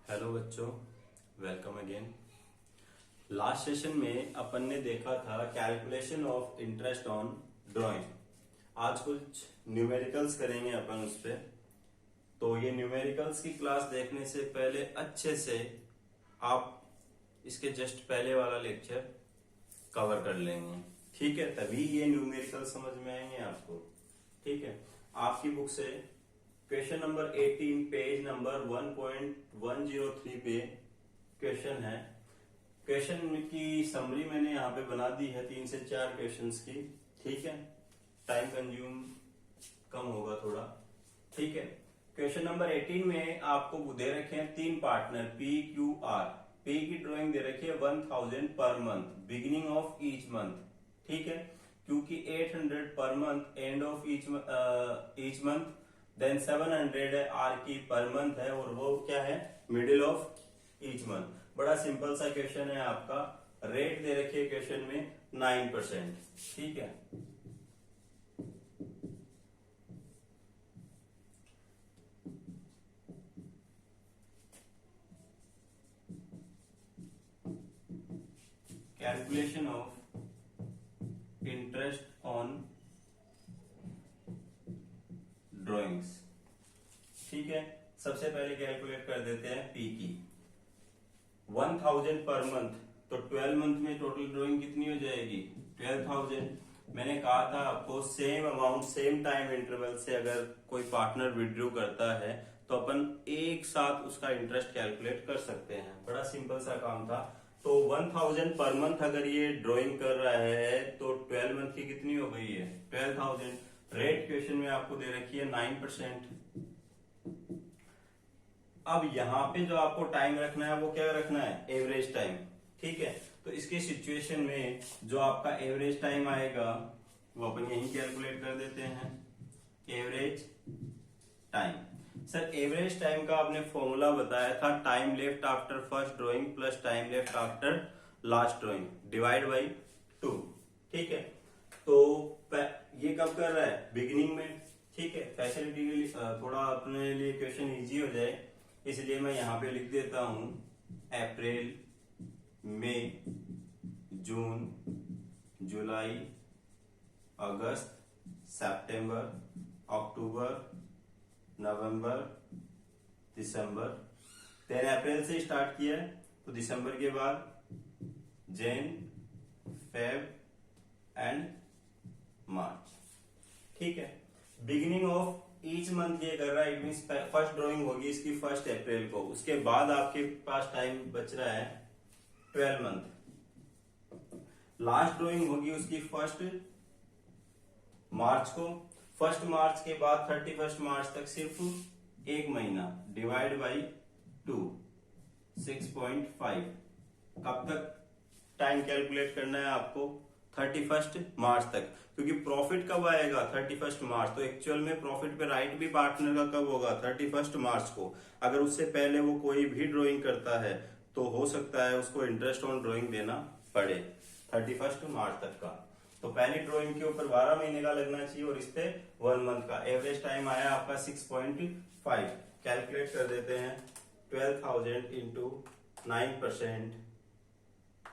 Hello बच्चों, welcome again. Last session में अपन ने देखा था calculation of interest on drawing. आज कुछ न्यूमेरिकल्स करेंगे अपन उस पे। तो ये न्यूमेरिकल्स की क्लास देखने से पहले अच्छे से आप इसके जस्ट पहले वाला लेक्चर कवर कर लेंगे, ठीक है? तभी ये न्यूमेरिकल समझ में आएंगे आपको, ठीक है? आपकी बुक से क्वेश्चन नंबर 18 पेज नंबर 1.103 पे क्वेश्चन है। क्वेश्चन की समरी मैंने यहाँ पे बना दी है 3 से 4 क्वेश्चंस की, ठीक है? टाइम कंज्यूम कम होगा थोड़ा, ठीक है? क्वेश्चन नंबर 18 में आपको दे रखे हैं 3 partner P, Q, R। P की ड्राइंग दे रखी है 1000 per month, beginning of each month, ठीक है? क्योंकि 800 per month, end of each month, then 700 है आर की पर मंथ है, और वो क्या है? Middle of each month. बड़ा सिंपल सा क्वेश्चन है आपका। रेट दे रखी है क्वेश्चन में 9%, ठीक है? Calculation of interest on drawings, ठीक है? सबसे पहले कैलकुलेट कर देते हैं पी की। 1000 पर मंथ, तो 12 मंथ में टोटल ड्राइंग कितनी हो जाएगी? 12,000। मैंने कहा था आपको same amount same time interval से अगर कोई पार्टनर विड्रॉ करता है तो अपन एक साथ उसका इंटरेस्ट कैलकुलेट कर सकते हैं। बड़ा सिंपल सा काम था। तो 1000 पर मंथ अगर ये ड्राइंग कर रहा है तो 12 मंथ की कितनी हो गई है? 12,000। रेट क्वेश्चन में आपको दे रखी है 9%। अब यहाँ पे जो आपको टाइम रखना है वो क्या रखना है? एवरेज टाइम, ठीक है? तो इसके सिचुएशन में जो आपका एवरेज टाइम आएगा वो अपन यही कैलकुलेट कर देते हैं। Average time. Sir average time का आपने फॉर्मूला बताया था, time left after first drawing plus time left after last drawing divide by 2, ठीक है? तो ये कब कर रहा है? बिगिनिंग में, ठीक है? फैसिलिटी के लिए थोड़ा अपने लिए क्वेश्चन इजी हो जाए इसलिए मैं यहां पे लिख देता हूं अप्रैल, मई, जून, जुलाई, अगस्त, सितंबर, अक्टूबर, नवंबर, दिसंबर। देन अप्रैल से स्टार्ट किया है तो दिसंबर के बाद जैन, फेब एंड मार्च, ठीक है? बिगिनिंग ऑफ ईच मंथ ये कर रहा है, इट मींस फर्स्ट ड्राइंग होगी इसकी 1 अप्रैल को। उसके बाद आपके पास टाइम बच रहा है 12 मंथ। लास्ट ड्राइंग होगी उसकी 1 मार्च को। 1 मार्च के बाद 31 मार्च तक सिर्फ एक महीना, डिवाइड बाई 2, 6.5। कब तक टाइम कैलकुलेट करना है आपको? 31 मार्च तक, क्योंकि प्रॉफिट कब आएगा? 31 मार्च। तो एक्चुअल में प्रॉफिट पे राइट भी पार्टनर का कब होगा? 31 मार्च को। अगर उससे पहले वो कोई भी ड्राइंग करता है तो हो सकता है उसको इंटरेस्ट ऑन ड्राइंग देना पड़े 31 मार्च तक का। तो पहली ड्राइंग के ऊपर 12 महीने का लगना चाहिए और इस पे 1 मंथ का। एवरेज टाइम आया आपका 6.5। कैलकुलेट कर देते हैं 12,000 इंटू 9%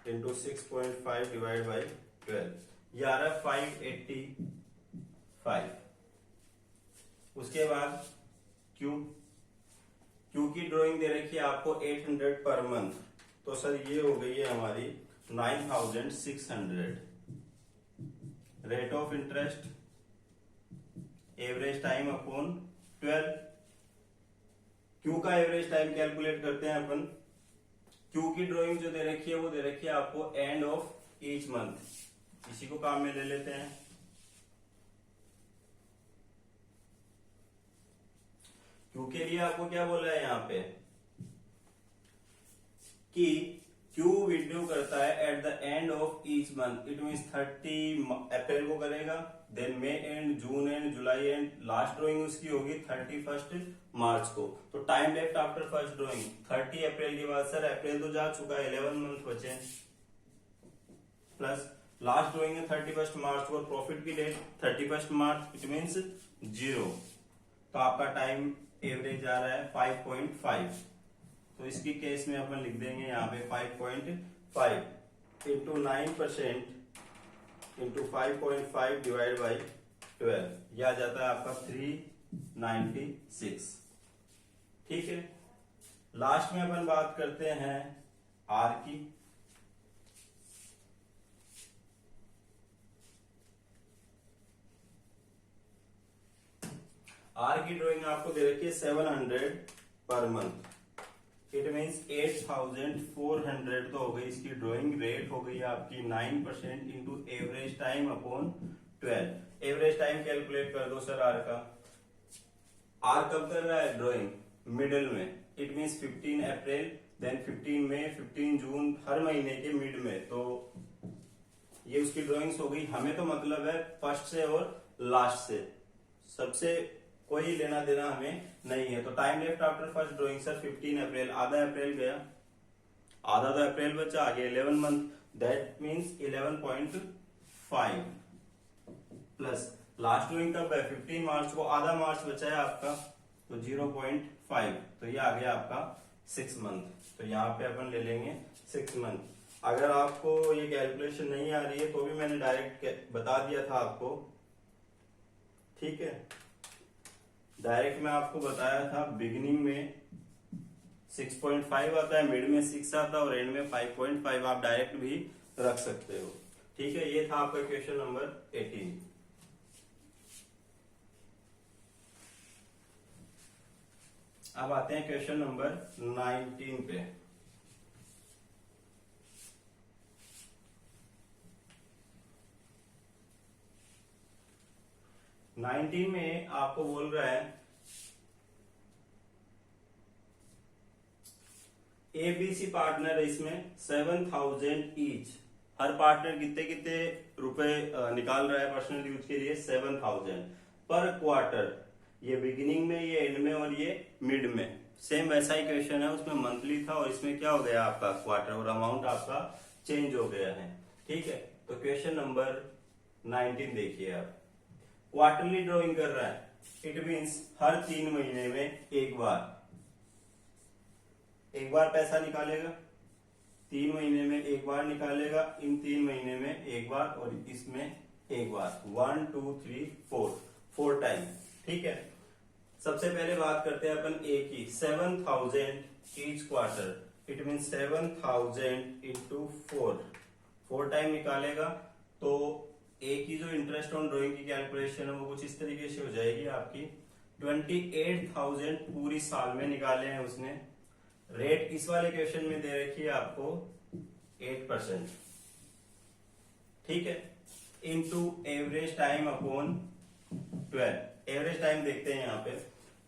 इंटू 6.5 डिवाइड बाई 12, ये आ रहा है 585। उसके बाद क्यू की ड्राइंग दे रखी है आपको 800 पर मंथ, तो सर ये हो गई है हमारी 9,600। Rate of interest average time upon 12। Q का एवरेज टाइम कैलकुलेट करते हैं अपन। क्यू की ड्राइंग जो दे रखी है वो दे रखी है आपको एंड ऑफ ईच मंथ। इसी को काम में ले लेते हैं। क्यू के लिए आपको क्या बोला है यहाँ पे कि क्यू विड्रॉ करता है at the end of each month, it means 30 अप्रैल को करेगा, देन मई एंड, जून एंड, जुलाई एंड, लास्ट ड्राइंग उसकी होगी 31 मार्च को। तो time left after first drawing 30 अप्रैल के बाद। सर अप्रैल तो जा चुका है, 11 मंथ बचे, प्लस लास्ट ड्राइंग है 31 मार्च को, प्रॉफिट की डेट 31 मार्च, इट मींस 0। तो आपका टाइम एवरेज आ रहा है 5.5। तो इसकी केस में अपन लिख देंगे यहाँ पे 5.5 इंटू 9% इंटू 5.5 डिवाइड बाई 12, यह आ जाता है आपका 396। ठीक है, लास्ट में अपन बात करते हैं आर की। आर की ड्राइंग आपको दे रखी है 700 पर मंथ, इट मीन्स 8400 तो हो गई इसकी ड्राइंग रेट, हो गई आपकी 9% into average time upon 12। Average time calculate कर दो सर आर का। आर कब कर रहा है ड्राइंग? मिडिल में, इट मीन्स 15 अप्रैल, देन 15 मई, 15 जून, हर महीने के मिड में। तो ये उसकी ड्राइंग्स हो गई। हमें तो मतलब है फर्स्ट से और लास्ट से, सबसे कोई लेना देना हमें नहीं है। तो time left after first drawing sir 15 अप्रैल, आधा अप्रैल गया, आधा तो अप्रैल बचा, आगे 11 month, that means 11.5 plus last drawing कब है? 15 मार्च को, आधा मार्च बचा है आपका, तो 0.5, तो ये आ गया आपका 6 मंथ। तो यहाँ पे अपन ले लेंगे 6 मंथ। अगर आपको ये कैलकुलेशन नहीं आ रही है तो भी मैंने डायरेक्ट बता दिया था आपको, ठीक है, डायरेक्ट मैं आपको बताया था। बिगिनिंग में 6.5 आता है, मिड में 6 आता है और एंड में 5.5 आप डायरेक्ट भी रख सकते हो। ठीक है, ये था आपका क्वेश्चन नंबर 18। अब आते हैं क्वेश्चन नंबर 19 पे। नाइनटीन में आपको बोल रहा है एबीसी पार्टनर है, इसमें 7000 ईच, हर पार्टनर कितने कितने रुपए निकाल रहा है पर्सनल यूज के लिए? 7000 पर क्वार्टर। ये बिगिनिंग में, ये एंड में और ये मिड में। सेम वैसा ही क्वेश्चन है, उसमें मंथली था और इसमें क्या हो गया आपका क्वार्टर, और अमाउंट आपका चेंज हो गया है। ठीक है, तो क्वेश्चन नंबर 19 देखिए आप। क्वार्टरली ड्राइंग कर रहा है, इट मीन्स हर 3 महीने में एक बार पैसा निकालेगा, 3 महीने में एक बार निकालेगा, इन 3 महीने में एक बार और इसमें एक बार, 1 2 3 4 टाइम। ठीक है, सबसे पहले बात करते हैं अपन ए की। 7000 each quarter, it mean 7000 into 4 time निकालेगा। तो ए की जो इंटरेस्ट ऑन ड्राइंग की कैलकुलेशन है वो कुछ इस तरीके से हो जाएगी आपकी। 28,000 पूरी साल में निकाले हैं उसने। रेट इस वाले क्वेश्चन में दे रखी है आपको 8%। ठीक है, into average time upon 12। Average time देखते हैं यहाँ पे।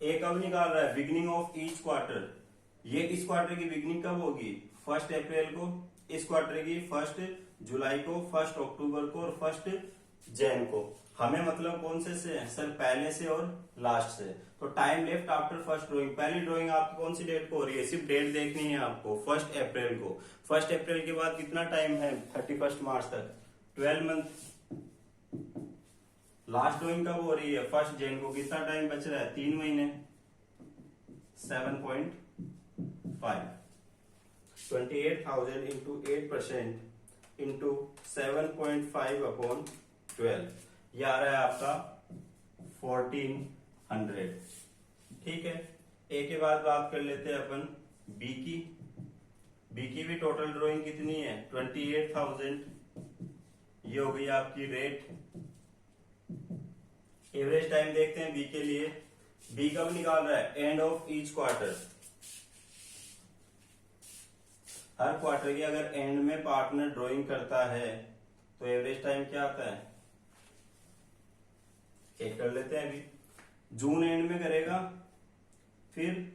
ए कब निकाल रहा है? Beginning of each quarter. ये इस क्वार्टर की बिगिनिंग कब होगी? 1 अप्रैल को। इस क्वार्टर की 1 जुलाई को, 1 अक्टूबर को और 1 जैन को। हमें मतलब कौन से है सर? पहले से और लास्ट से। तो time left after first drawing, पहली ड्राइंग आपकी कौन सी डेट को हो रही है? सिर्फ डेट देखनी है आपको, 1 अप्रैल को। 1 अप्रैल के बाद कितना टाइम है? 31 मार्च तक, 12 मंथ। लास्ट ड्राइंग कब हो रही है? 1 जैन को। कितना टाइम बच रहा है? 3 महीने, 7.5। 28,000 इंटू 8% इंटू 7.5 अपॉन 12, ये आ रहा है आपका 1400। ठीक है, ए के बाद बात कर लेते हैं अपन बी की। बी की भी टोटल ड्राइंग कितनी है? 28,000। ये हो गई आपकी रेट। एवरेज टाइम देखते हैं बी के लिए। बी कब निकाल रहा है? And of each quarter. Her quarter की अगर एंड में पार्टनर ड्राइंग करता है तो एवरेज टाइम क्या आता है? चेक कर लेते हैं अभी। जून एंड में करेगा, फिर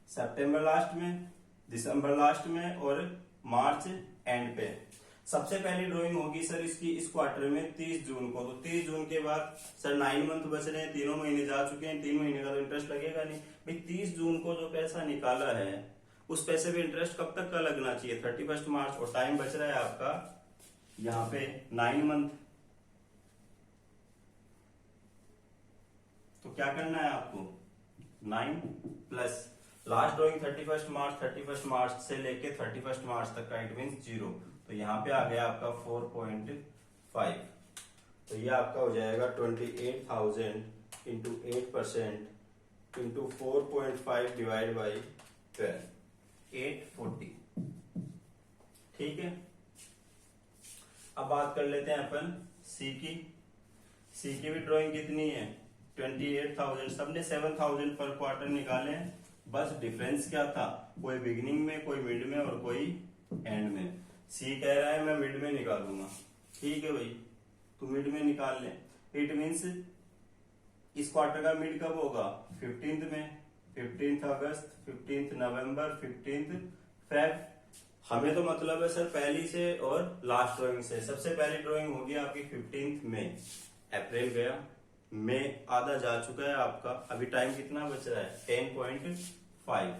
सितंबर लास्ट में, दिसंबर लास्ट में और मार्च एंड पे। सबसे पहली ड्राइंग होगी सर इसकी इस क्वार्टर में 30 जून को। तो 30 जून के बाद सर 9 मंथ बच रहे हैं, तीनों महीने जा चुके हैं, 3 महीने का तो इंटरेस्ट लगेगा नहीं भाई। 30 जून को जो पैसा निकाला है उस पैसे पे इंटरेस्ट कब तक का लगना चाहिए? 31 मार्च। और टाइम बच रहा है आपका यहाँ पे 9 मंथ। तो क्या करना है आपको? 9 प्लस लास्ट ड्राइंग 31 मार्च से लेके 31 मार्च तक का, इट मीन 0। तो यहाँ पे आ गया आपका 4.5। तो ये आपका हो जाएगा 28,000 इंटू 8% इंटू 4.5 डिवाइड बाई 12, 840। ठीक है, अब बात कर लेते हैं अपन सी की। सी की भी ड्राइंग कितनी है 28,000, सबने 7,000 पर क्वार्टर निकाले हैं। बस डिफरेंस क्या था, कोई बिगिनिंग में, कोई मिड में और कोई एंड में। सी कह रहा है मैं मिड में निकालूंगा, ठीक है भाई, तो मिड में निकाल ले। इट मीन्स इस क्वार्टर का मिड कब होगा 15th में, 15th अगस्त, 15th नवंबर, 15th फेब। हमें तो मतलब है सर पहली से और लास्ट ड्राइंग से। सबसे पहली ड्राइंग होगी आपकी 15th में, अप्रैल गया, मई आधा जा चुका है आपका, अभी टाइम कितना बच रहा है 10.5।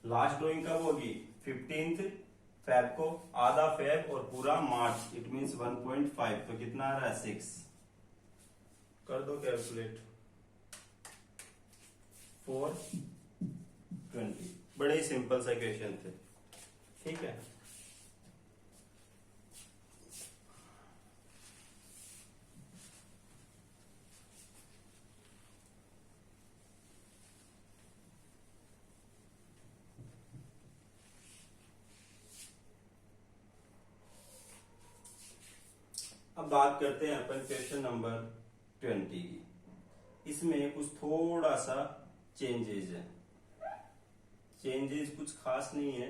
लास्ट ड्राइंग कब होगी 15th फेब को, आधा फेब और पूरा मार्च, इट मीन्स 1.5। तो कितना आ रहा है 6, कर दो कैलकुलेट, 420। बड़े ही सिंपल सा क्वेश्चन थे, ठीक है। अब बात करते हैं अपन क्वेश्चन नंबर 20 की। इसमें कुछ थोड़ा सा चेंजेस है, चेंजेस कुछ खास नहीं है,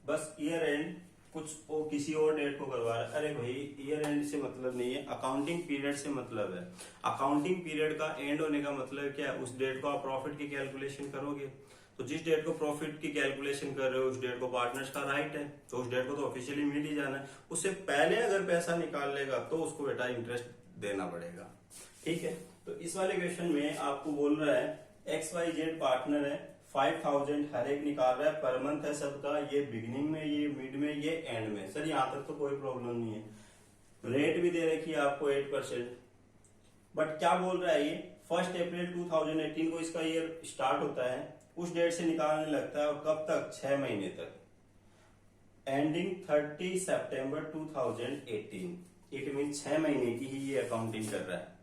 बस ईयर एंड कुछ किसी और डेट को करवा रहा है। अरे भाई ईयर एंड से मतलब नहीं है, अकाउंटिंग पीरियड से मतलब है। अकाउंटिंग पीरियड का एंड होने का मतलब क्या है, उस डेट को आप प्रॉफिट की कैलकुलेशन करोगे, तो जिस डेट को प्रॉफिट की कैलकुलेशन कर रहे हो उस डेट को पार्टनर्स का राइट है, तो उस डेट को तो ऑफिशियली मिल ही जाना है। उससे पहले अगर पैसा निकाल लेगा तो उसको बेटा इंटरेस्ट देना पड़ेगा, ठीक है। तो इस वाले क्वेश्चन में आपको बोल रहा है XYZ पार्टनर है, 5,000 हर एक निकाल रहा है, पर मंथ है सबका, ये बिगिनिंग में, ये मिड में, ये एंड में। सर यहाँ तक तो कोई प्रॉब्लम नहीं है, रेट भी दे रखी है आपको 8%। बट क्या बोल रहा है ये 1 अप्रैल 2018 को इसका ईयर स्टार्ट होता है, उस डेट से निकालने लगता है, और कब तक 6 महीने तक, एंडिंग 30 सितंबर 2018। इट मीन 6 महीने की ही ये अकाउंटिंग कर रहा है।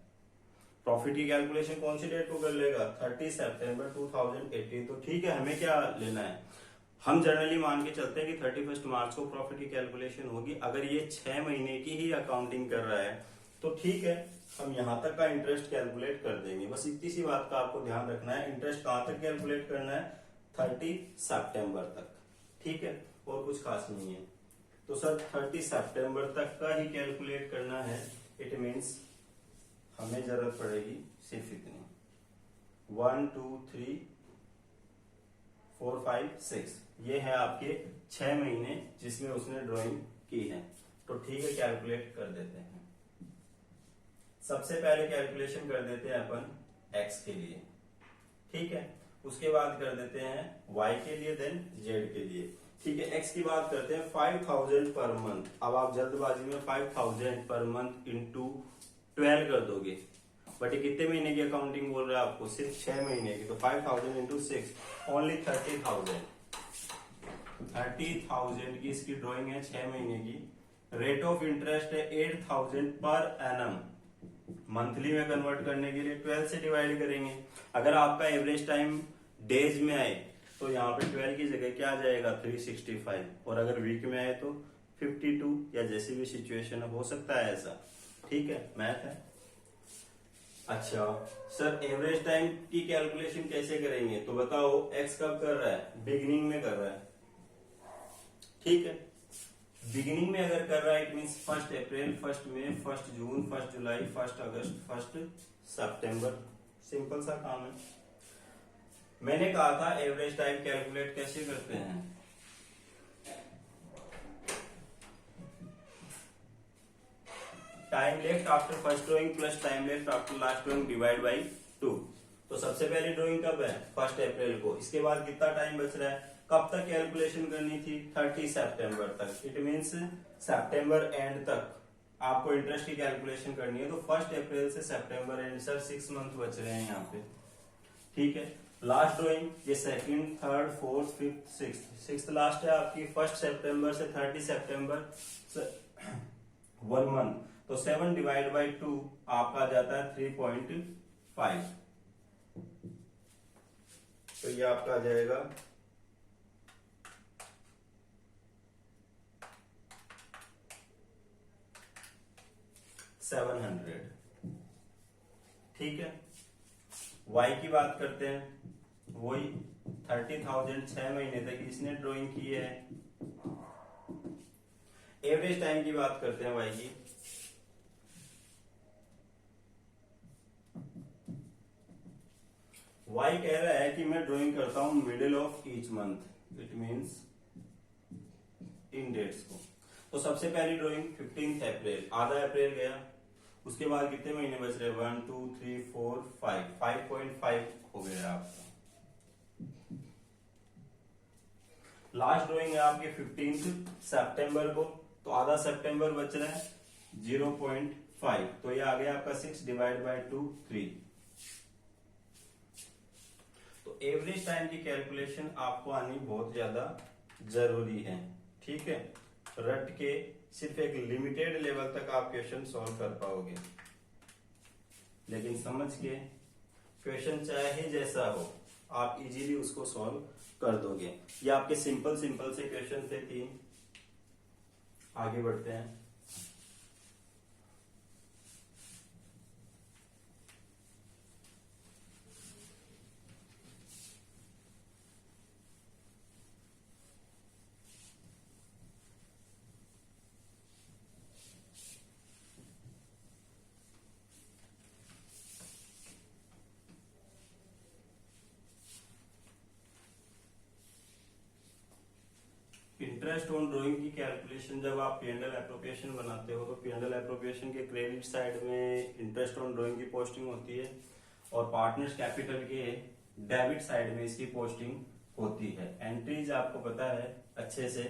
प्रॉफिट की कैलकुलेशन कौन सी डेट को कर लेगा 30 सितंबर 2018। तो ठीक है, हमें क्या लेना है, हम जनरली मान के चलते हैं कि 31 मार्च को प्रॉफिट की कैलकुलेशन होगी। अगर ये 6 महीने की ही अकाउंटिंग कर रहा है तो ठीक है, हम यहां तक का इंटरेस्ट कैलकुलेट कर देंगे। बस इतनी सी बात का आपको ध्यान रखना है, इंटरेस्ट कहां तक कैलकुलेट करना है 30 सितंबर तक, ठीक है, और कुछ खास नहीं है। तो सर 30 सितंबर तक का ही कैलकुलेट करना है। इट मीन्स हमें जरूरत पड़ेगी सिर्फ इतनी, 1 2 3 4 5 6, ये है आपके 6 महीने जिसमें उसने ड्राइंग की है। तो ठीक है, कैलकुलेट कर देते हैं। सबसे पहले कैलकुलेशन कर देते हैं अपन x के लिए, ठीक है, उसके बाद कर देते हैं y के लिए, देन z के लिए, ठीक है। x की बात करते हैं 5,000 पर मंथ। अब आप जल्दबाजी में 5,000 पर मंथ इंटू 12 कर दोगे, बट ये कितने महीने की अकाउंटिंग बोल रहा है आपको, सिर्फ 6 महीने की। तो 5,000 इंटू 6 ओनली 30,000, 30,000 की इसकी ड्राइंग है 6 महीने की। रेट ऑफ इंटरेस्ट है 8,000 पर एनम, मंथली में कन्वर्ट करने के लिए 12 से डिवाइड करेंगे। अगर आपका एवरेज टाइम डेज में आए तो यहाँ पे 12 की जगह क्या आ जाएगा 365, और अगर वीक में आए तो 52, या जैसी भी सिचुएशन हो सकता है ऐसा, ठीक है, मैथ है। अच्छा सर एवरेज टाइम की कैलकुलेशन कैसे करेंगे, तो बताओ x कब कर रहा है, बिगिनिंग में कर रहा है, ठीक है। बिगिनिंग में अगर कर रहा है इट मीन्स 1 अप्रैल, 1 मई, 1 जून, 1 जुलाई, 1 अगस्त, 1 सितंबर। सिंपल सा काम है। मैंने कहा था एवरेज टाइम कैलकुलेट कैसे करते हैं, time left after first drawing plus time left after last drawing divide by 2। तो सबसे पहली ड्राइंग कब है 1 अप्रैल को, इसके बाद कितना टाइम बच रहा है, कब तक कैलकुलेशन करनी थी 30 सितंबर तक। इट मीन्स सितंबर एंड तक आपको इंटरेस्ट की कैलकुलेशन करनी है, तो 1 अप्रैल से सितंबर एंड सर 6 मंथ बच रहे हैं यहाँ पे, ठीक है। लास्ट ड्राइंग ये second, third, fourth, fifth, sixth last है आपकी 1 सितंबर से 30 सितंबर 1 मंथ, तो 7 डिवाइड बाई 2 आपका जाता है 3.5, तो ये आपका आ जाएगा 700, ठीक है। y की बात करते हैं, वही 30,000 6 महीने तक इसने ड्राइंग की है। एवरेज टाइम की बात करते हैं y की, y कह रहा है कि मैं ड्राइंग करता हूं middle of each month, it means in dates को। तो सबसे पहली ड्राइंग 15 अप्रैल, आधा अप्रैल गया, उसके बाद कितने महीने बच रहे, 1 2 3 4 5, 5.5 हो गया आपका। लास्ट ड्राइंग है आपकी 15 सितंबर को, तो आधा सितंबर बच रहा है 0.5, तो ये आ गया आपका 6 डिवाइड बाई 2 3। तो एवरेज टाइम की कैलकुलेशन आपको आनी बहुत ज्यादा जरूरी है, ठीक है। रट के सिर्फ एक लिमिटेड लेवल तक आप क्वेश्चन सॉल्व कर पाओगे, लेकिन समझ के क्वेश्चन चाहे जैसा हो आप इजीली उसको सॉल्व कर दोगे। ये आपके सिंपल सिंपल से क्वेश्चन थे 3। आगे बढ़ते हैं। इंटरेस्ट ऑन ड्राइंग की कैलकुलेशन जब आप P&L एप्रोप्रिएशन बनाते हो, तो P&L एप्रोप्रिएशन के क्रेडिट साइड में इंटरेस्ट ऑन ड्राइंग की पोस्टिंग होती है, और पार्टनर्स कैपिटल के डेबिट साइड में इसकी पोस्टिंग होती है। एंट्रीज आपको पता है अच्छे से,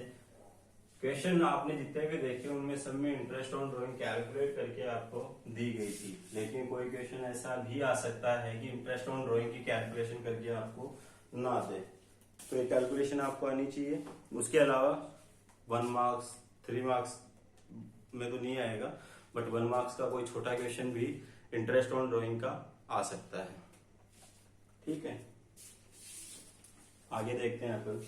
क्वेश्चन आपने जितने भी देखे उनमें सब में इंटरेस्ट ऑन ड्राइंग कैलकुलेट करके आपको दी गई थी, लेकिन कोई क्वेश्चन ऐसा भी आ सकता है कि इंटरेस्ट ऑन ड्राइंग की कैलकुलेशन करके आपको ना दे, तो ये कैलकुलेशन आपको आनी चाहिए। उसके अलावा 1 मार्क्स 3 मार्क्स में तो नहीं आएगा, बट 1 मार्क्स का कोई छोटा क्वेश्चन भी इंटरेस्ट ऑन ड्राइंग का आ सकता है, ठीक है। आगे देखते हैं अपन।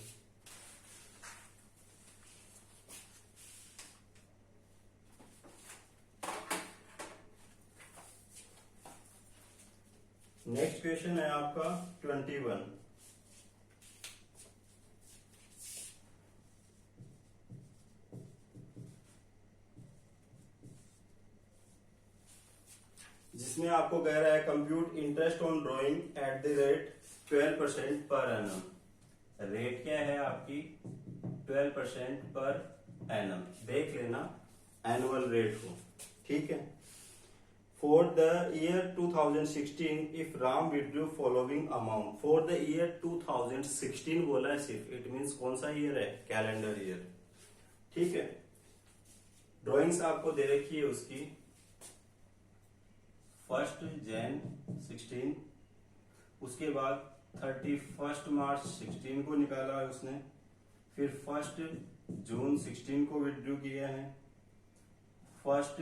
नेक्स्ट क्वेश्चन है आपका 21। जिसमें आपको कह रहा है compute interest on drawing at the rate 12% per annum. Rate क्या है आपकी 12% पर एनम, देख लेना एनुअल रेट को, ठीक है। For the year 2016 if Ram withdrew following amount, for the year 2016 बोला है सिर्फ, इट मींस कौन सा ईयर है, कैलेंडर ईयर, ठीक है। ड्राइंग्स आपको दे रखी है उसकी 1 जैन 16, उसके बाद 31 मार्च 16 को निकाला है उसने, फिर 1 जून 16 को विड्रू किया है, 1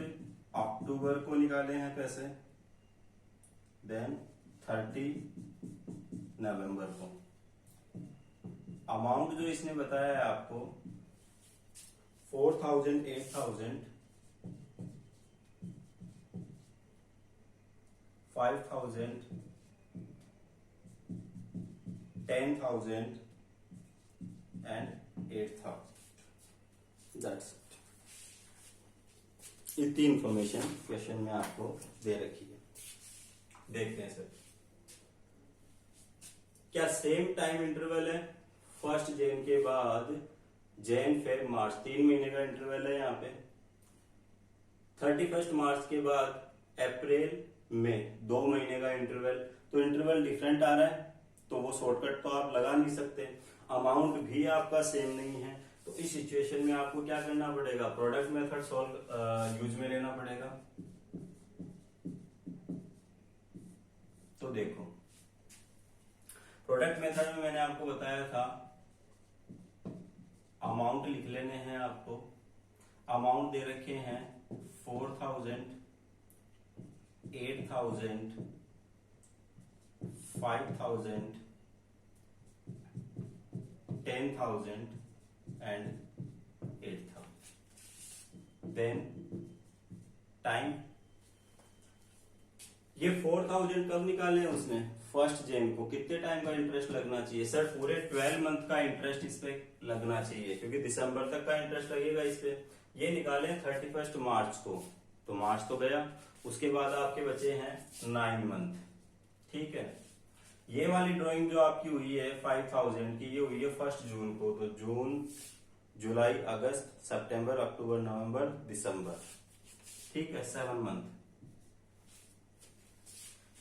अक्टूबर को निकाले हैं पैसे, देन 30 नवंबर को। अमाउंट जो इसने बताया है आपको 4,000, 8,000, 5,000, 10,000 and 8,000, दैट्स इट। ये 3 इंफॉर्मेशन क्वेश्चन में आपको दे रखी है। देखते हैं सर, क्या सेम टाइम इंटरवल है 1 जैन के बाद जैन फेब मार्च, 3 महीने का इंटरवल है यहाँ पे, 31 मार्च के बाद अप्रैल में 2 महीने का इंटरवल, तो इंटरवल डिफरेंट आ रहा है, तो वो शॉर्टकट तो आप लगा नहीं सकते। अमाउंट भी आपका सेम नहीं है, तो इस सिचुएशन में आपको क्या करना पड़ेगा, प्रोडक्ट मेथड सॉल्व यूज में लेना पड़ेगा। तो देखो प्रोडक्ट मेथड में मैंने आपको बताया था अमाउंट लिख लेने हैं आपको। अमाउंट दे रखे हैं 4000, 8000, 5000, 10,000 and 8,000. Then टाइम, ये 4000 कब निकाले हैं उसने, फर्स्ट जेन को। कितने टाइम का इंटरेस्ट लगना चाहिए सर, पूरे 12 मंथ का इंटरेस्ट इस पे लगना चाहिए, क्योंकि दिसंबर तक का इंटरेस्ट लगेगा इस पे। ये निकाले 31 मार्च को, तो मार्च तो गया, उसके बाद आपके बचे हैं 9 मंथ। ठीक है, ये वाली ड्राइंग जो आपकी हुई है 5000 की, ये हुई है 1 जून को। तो जून, जुलाई, अगस्त, सितंबर, अक्टूबर, नवंबर, दिसंबर। ठीक है, 7 मंथ।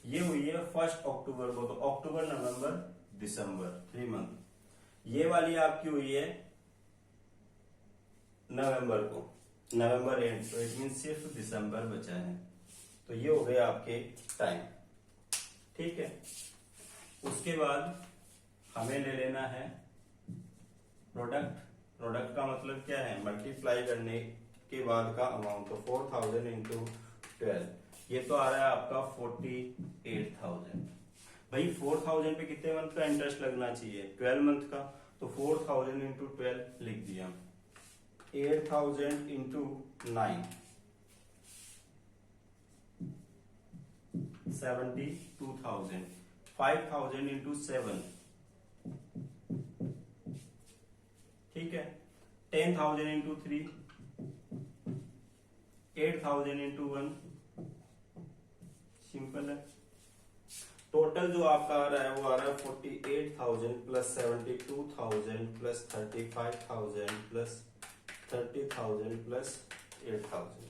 ये हुई है 1 अक्टूबर को, तो अक्टूबर, नवंबर, दिसंबर, 3 मंथ। ये वाली आपकी हुई है नवंबर को, नवंबर एंड, तो इट मीन सिर्फ दिसंबर बचा है। तो ये हो गए आपके टाइम। ठीक है, उसके बाद हमें ले लेना है प्रोडक्ट। प्रोडक्ट का मतलब क्या है, मल्टीप्लाई करने के बाद का अमाउंट। तो 4000 इंटू 12, ये तो आ रहा है आपका 48,000। भाई 4000 पे कितने मंथ का इंटरेस्ट लगना चाहिए, 12 मंथ का। तो 4000 इंटू 12 लिख दिया। 8000 इंटू 9, 72,000। 5000 इंटू 7, ठीक है। 10,000 इंटू 3, 8,000 इंटू 1, सिंपल है। टोटल जो आपका आ रहा है वो आ रहा है 48,000 प्लस 72,000 प्लस 35,000 प्लस 30,000 प्लस 8,000,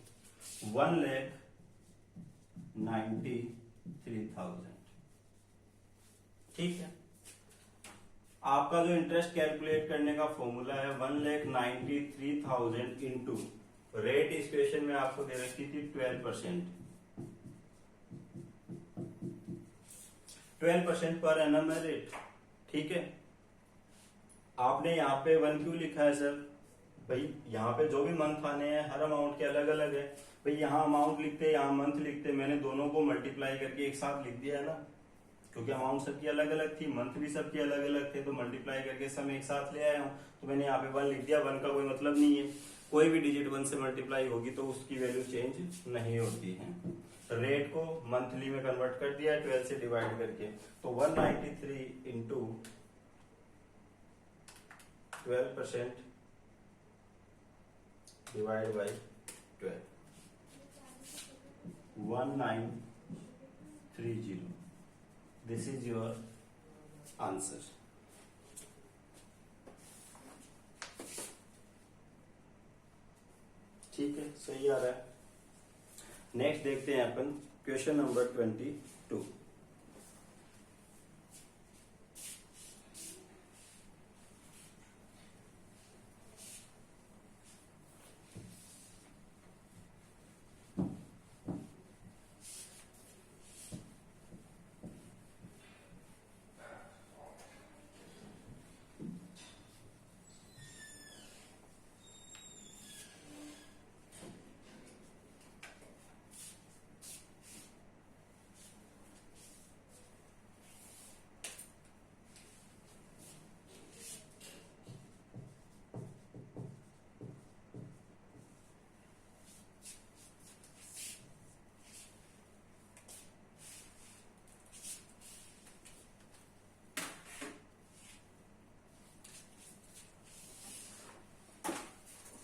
1,93,000। ठीक है, आपका जो इंटरेस्ट कैलकुलेट करने का फॉर्मूला है 1,93,000 इंटू रेट, इस क्वेश्चन में आपको दे रखी थी 12%। 12% पर एनम है रेट। ठीक है, आपने यहाँ पे 1 क्यों लिखा है सर, भाई यहाँ पे जो भी मंथ आने हैं हर अमाउंट के अलग अलग है। भाई यहाँ अमाउंट लिखते, यहाँ मंथ लिखते, मैंने दोनों को मल्टीप्लाई करके एक साथ लिख दिया है ना, क्योंकि अमाउंट सबकी अलग अलग थी, मंथ भी सबके अलग अलग थे, तो मल्टीप्लाई करके सब एक साथ ले आया हूँ। तो मैंने यहाँ पे 1 लिख दिया। 1 का कोई मतलब नहीं है, कोई भी डिजिट 1 से मल्टीप्लाई होगी तो उसकी वैल्यू चेंज नहीं होती है। रेट को मंथली में कन्वर्ट कर दिया 12 से डिवाइड करके। तो 193 into 12% divide by 12, 1930। This is your answer. ठीक है, सही आ रहा है। नेक्स्ट देखते हैं अपन क्वेश्चन नंबर 22।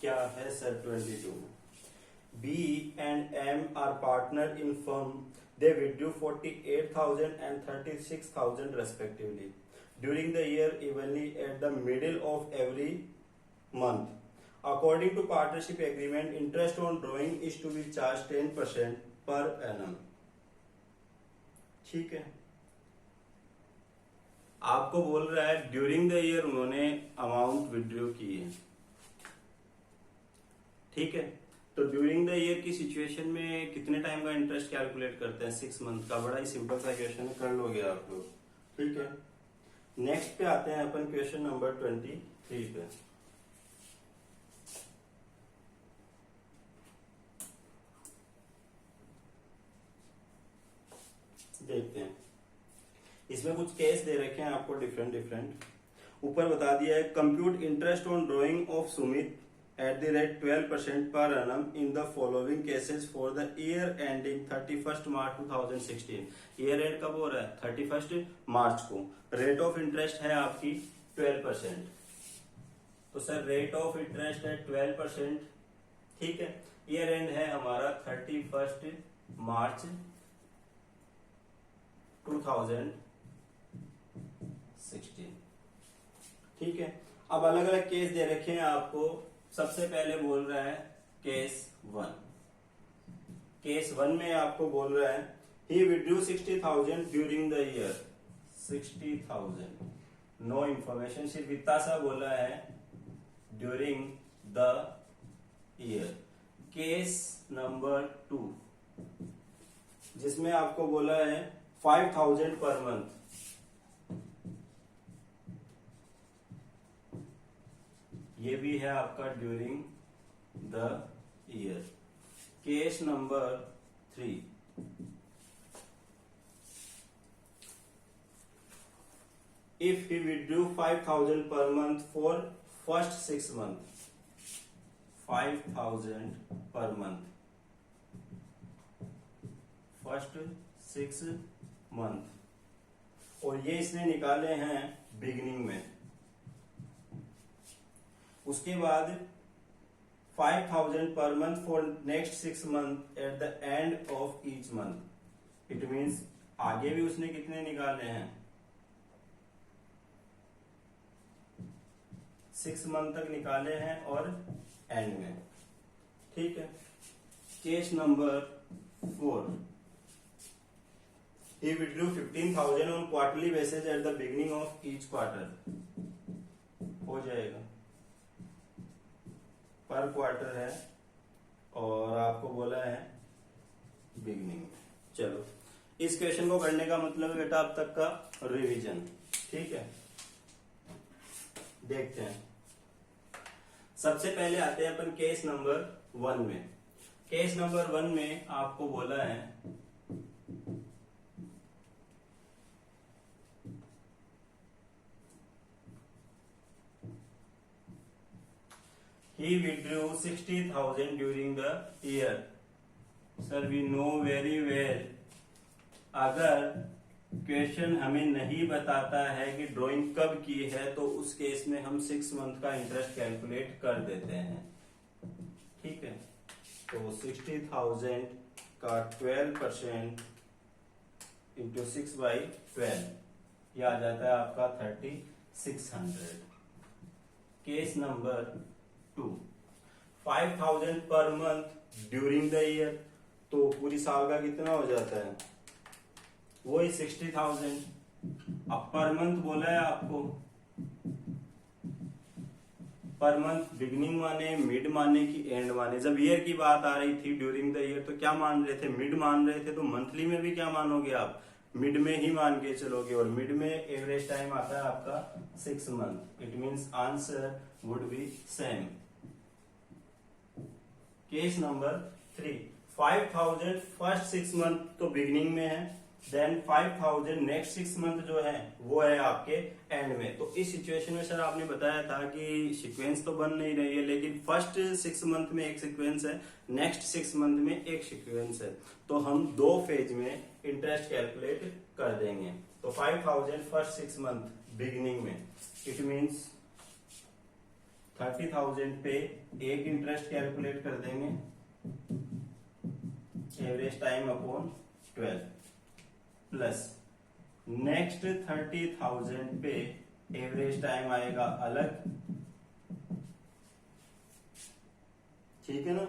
क्या है sir 22? B and M are partner in firm. They withdrew 48,000 and 36,000 respectively during the year evenly at the middle of every month. According to partnership agreement, interest on drawing is to be charged 10% per annum. ठीक है, आपको बोल रहा है during the year उन्होंने amount withdraw की है। ठीक है। तो ड्यूरिंग द ईयर की सिचुएशन में कितने टाइम का इंटरेस्ट कैलकुलेट करते हैं? 6 मंथ का। बड़ा ही सिंपल सा क्वेश्चन है, कर लोगे आप लोग, ठीक है। नेक्स्ट पे आते हैं अपन क्वेश्चन नंबर 23 पे। देखते हैं, इसमें कुछ केस दे रखे हैं आपको डिफरेंट। ऊपर बता दिया है, compute interest on drawing of Sumit at the rate 12% per annum in the following cases for the year ending 31st March 2016। Year and कब हो रहा है? 31st मार्च को। रेट ऑफ इंटरेस्ट है आपकी 12%। तो सर रेट ऑफ इंटरेस्ट है 12%, ठीक है। ईयर एंड है हमारा 31st मार्च 2016, ठीक है। अब अलग अलग केस दे रखे हैं आपको। सबसे पहले बोल रहा है केस 1। केस 1 में आपको बोल रहा है he withdrew 60,000 during the year. 60,000, no information, सिर्फ इतना सा बोला है during the year. Case number 2 जिसमें आपको बोला है 5,000 पर मंथ। ये भी है आपका during the year. Case number 3 if he withdrew 5,000 per month for first 6 month. 5,000 per month first 6 month, और ये इसने निकाले हैं बिगिनिंग में। उसके बाद 5,000 per month for next 6 month eight the end of each month. It means आगे भी उसने कितने निकाले हैं? 6 मंथ तक निकाले हैं और एंड में, ठीक है। Case number 4 he withdrew 15,000 on quarterly basis at the beginning of each quarter। हो जाएगा, पर क्वार्टर है और आपको बोला है बिगनिंग में। चलो, इस क्वेश्चन को करने का मतलब बेटा अब तक का रिवीजन, ठीक है। देखते हैं, सबसे पहले आते हैं अपन केस नंबर 1 में। केस नंबर 1 में आपको बोला है he withdrew 60,000 during the year। Sir, we know very well, अगर क्वेश्चन हमें नहीं बताता है कि ड्राइंग कब की है तो उस केस में हम 6 मंथ का इंटरेस्ट कैलकुलेट कर देते हैं, ठीक है। तो 60,000 का 12% इंटू 6/12, यह आ जाता है आपका 3600। Case number 2 5,000 per month during the year, तो पूरी साल का कितना हो जाता है? वही 60,000। अब पर मंथ बोला है आपको, पर मंथ बिगिनिंग माने, मिड माने कि एंड माने? जब ईयर की बात आ रही थी ड्यूरिंग द ईयर तो क्या मान रहे थे? मिड मान रहे थे। तो मंथली में भी क्या मानोगे आप? मिड में ही मान के चलोगे, और मिड में एवरेज टाइम आता है आपका 6 month. It means answer would be same. Case number 3 5,000 first 6 month तो बिगिनिंग में है, देन 5,000 नेक्स्ट 6 मंथ जो है वो है आपके एंड में। तो इस सिचुएशन में सर आपने बताया था कि सीक्वेंस तो बन नहीं रही है, लेकिन फर्स्ट 6 मंथ में एक सीक्वेंस है, नेक्स्ट 6 मंथ में एक सीक्वेंस है। तो हम 2 फेज में इंटरेस्ट कैलकुलेट कर देंगे। तो 5,000 फर्स्ट 6 मंथ बिगिनिंग में, इट मीन्स 30,000 पे एक इंटरेस्ट कैलकुलेट कर देंगे, average time upon 12, plus next 30,000 पे एवरेज टाइम आएगा अलग, ठीक है ना।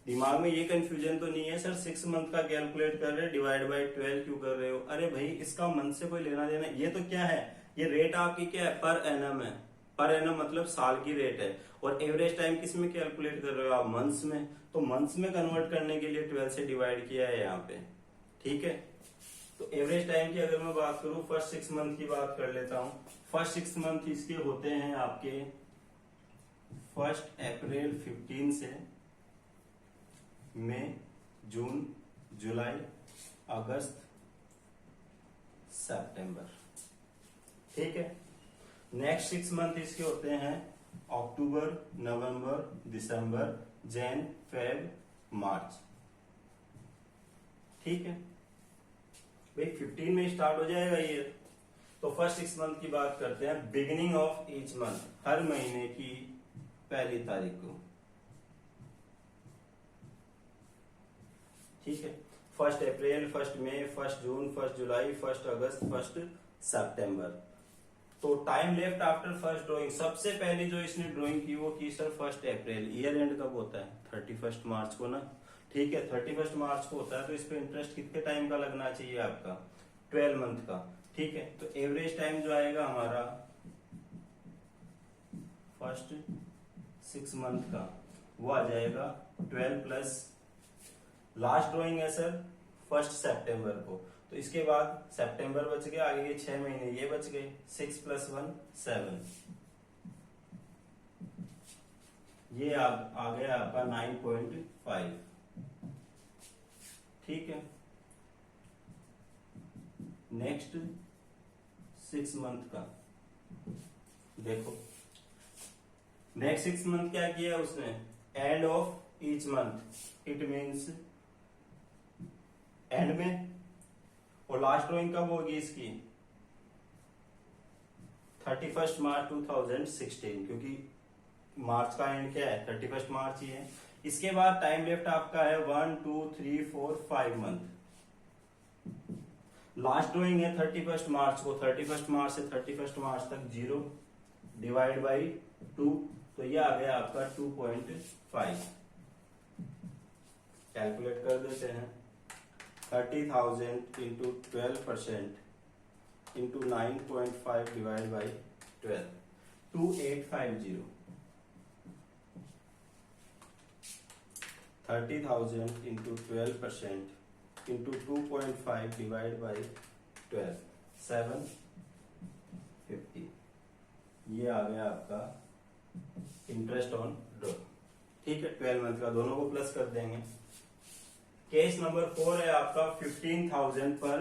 दिमाग में ये कंफ्यूजन तो नहीं है सर 6 मंथ का कैलकुलेट कर रहे हैं, डिवाइड बाय 12 क्यों कर रहे हो? अरे भाई इसका मंथ से कोई लेना देना, ये तो क्या है, ये रेट आपकी क्या है? पर एनम है। पर एनम मतलब साल की रेट है, और एवरेज टाइम किस में कैलकुलेट कर रहे हो आप, मंथ्स में, तो मंथ्स में कन्वर्ट करने के लिए 12 से डिवाइड किया है यहाँ पे, ठीक है। तो एवरेज टाइम की अगर मैं बात करूं, फर्स्ट 6 मंथ की बात कर लेता हूं। फर्स्ट 6 मंथ इसके होते हैं आपके 1 अप्रैल 15 से मई, जून, जुलाई, अगस्त, सितंबर, ठीक है। नेक्स्ट 6 मंथ इसके होते हैं अक्टूबर, नवंबर, दिसंबर, जैन, फेब, मार्च, ठीक है भाई। 15 में स्टार्ट हो जाएगा ये। तो फर्स्ट 6 मंथ की बात करते हैं। बिगिनिंग ऑफ ईच मंथ, हर महीने की पहली तारीख को, ठीक है। 1 अप्रैल, 1 मई, 1 जून, 1 जुलाई, 1 अगस्त, 1 सितंबर। तो time left after first drawing, सबसे पहले जो इसने ड्राइंग की वो की सर 1 अप्रैल। ईयर एंड कब होता है, 31 मार्च को ना, ठीक है। 31 मार्च को होता है, तो इस पे इंटरेस्ट कितने टाइम का लगना चाहिए आपका, 12 मंथ का, ठीक है। तो एवरेज टाइम जो आएगा हमारा फर्स्ट 6 मंथ का, वो आ जाएगा 12 प्लस, लास्ट ड्राइंग है सर 1 सितंबर को, तो इसके बाद सितंबर बच गया, आगे के 6 महीने ये बच गए, 6 + 1 7, ये आ गया आपका 9.5, ठीक है। नेक्स्ट 6 मंथ का देखो, नेक्स्ट 6 मंथ क्या किया उसने, and of each month, it means and में, और लास्ट ड्राइंग कब होगी इसकी, 31 मार्च 2016, क्योंकि मार्च का एंड क्या है, 31 मार्च ही है। इसके बाद टाइम लेफ्ट आपका है 1 2 3 4 5 मंथ। लास्ट ड्राइंग है 31 मार्च को, 31 मार्च से 31 मार्च तक 0 डिवाइड बाई 2, तो ये आ गया आपका 2.5। कैलकुलेट कर देते हैं, 30,000 into 12% into 9.5 divide by 12, 2850। 30,000 into 12% into 2.5 divide by 12, 750। ये आ गया आपका इंटरेस्ट ऑन ड्रॉ, ठीक है। 12 मंथ का, दोनों को प्लस कर देंगे। केस नंबर 4 है आपका 15,000 पर